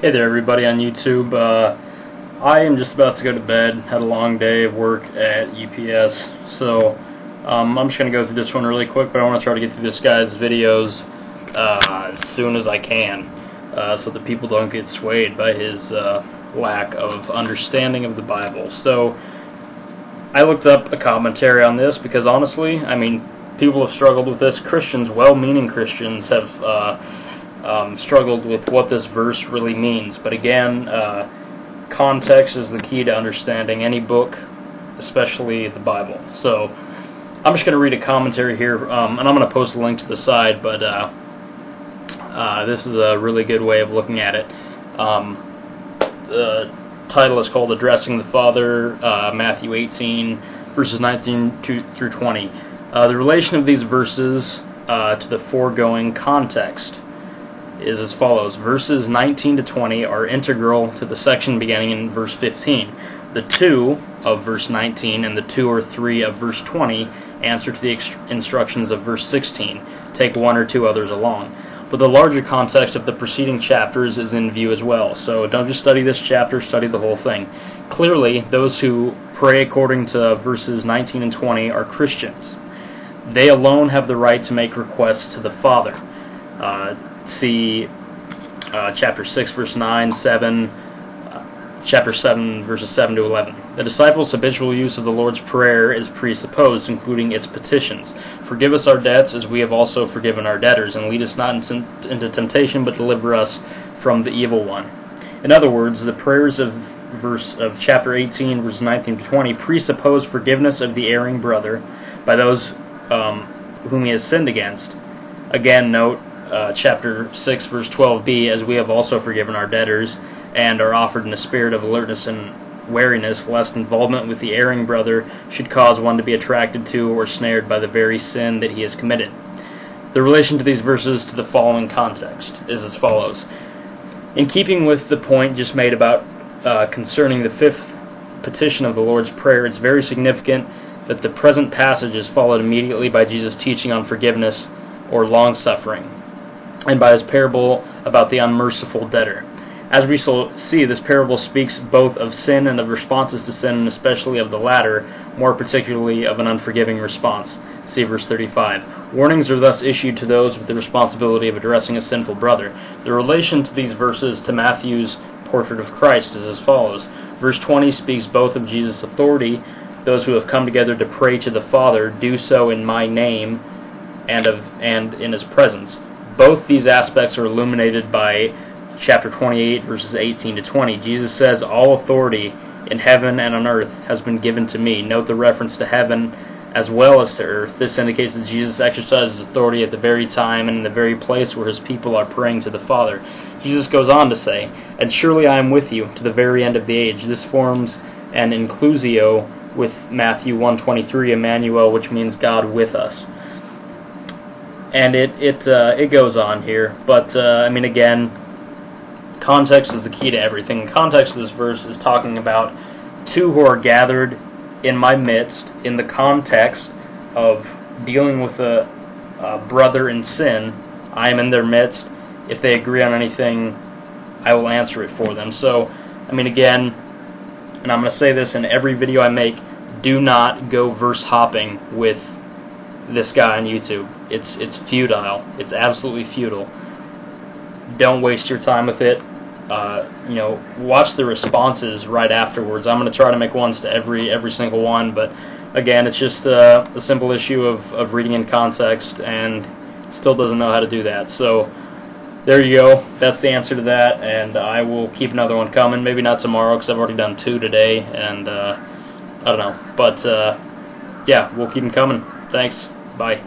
Hey there, everybody on YouTube. I am just about to go to bed. Had a long day of work at UPS, so I'm just going to go through this one really quick, but I want to try to get through this guy's videos as soon as I can so that people don't get swayed by his lack of understanding of the Bible. So I looked up a commentary on this because honestly, I mean, people have struggled with this. Christians, well-meaning Christians, have struggled with what this verse really means. But again, context is the key to understanding any book, especially the Bible. So I'm just going to read a commentary here, and I'm going to post a link to the side, but this is a really good way of looking at it. The title is called Addressing the Father, Matthew 18, verses 19 through 20. The relation of these verses to the foregoing context is as follows. Verses 19 to 20 are integral to the section beginning in verse 15. The 2 of verse 19 and the 2 or 3 of verse 20 answer to the instructions of verse 16. Take one or two others along. But the larger context of the preceding chapters is in view as well. So don't just study this chapter, study the whole thing. Clearly, those who pray according to verses 19 and 20 are Christians. They alone have the right to make requests to the Father. See chapter 6, verse 9, 7, chapter 7, verses 7 to 11. The disciples' habitual use of the Lord's Prayer is presupposed, including its petitions. Forgive us our debts, as we have also forgiven our debtors, and lead us not into temptation, but deliver us from the evil one. In other words, the prayers of chapter 18, verses 19 to 20, presuppose forgiveness of the erring brother by those whom he has sinned against. Again, note chapter 6, verse 12b, as we have also forgiven our debtors, and are offered in a spirit of alertness and wariness, lest involvement with the erring brother should cause one to be attracted to or snared by the very sin that he has committed. The relation to these verses to the following context is as follows. In keeping with the point just made about concerning the fifth petition of the Lord's Prayer, it's very significant that the present passage is followed immediately by Jesus' teaching on forgiveness or long-suffering, and by his parable about the unmerciful debtor. As we shall see, this parable speaks both of sin and of responses to sin, and especially of the latter, more particularly of an unforgiving response. See verse 35. Warnings are thus issued to those with the responsibility of addressing a sinful brother. The relation to these verses to Matthew's portrait of Christ is as follows. Verse 20 speaks both of Jesus' authority. Those who have come together to pray to the Father do so in my name and in his presence. Both these aspects are illuminated by chapter 28, verses 18 to 20. Jesus says, all authority in heaven and on earth has been given to me. Note the reference to heaven as well as to earth. This indicates that Jesus exercises authority at the very time and in the very place where his people are praying to the Father. Jesus goes on to say, and surely I am with you to the very end of the age. This forms an inclusio with Matthew 1:23, Emmanuel, which means God with us. And it goes on here, but I mean, again, context is the key to everything. The context of this verse is talking about two who are gathered in my midst in the context of dealing with a brother in sin. I am in their midst. If they agree on anything, I will answer it for them. So, I mean, again, and I'm going to say this in every video I make, do not go verse hopping with this guy on YouTube. It's futile. It's absolutely futile. Don't waste your time with it. Watch the responses right afterwards. I'm going to try to make ones to every single one, but again, it's just a simple issue of reading in context, and still doesn't know how to do that. So there you go. That's the answer to that, and I will keep another one coming. Maybe not tomorrow because I've already done 2 today, and I don't know. But yeah, we'll keep them coming. Thanks. Bye.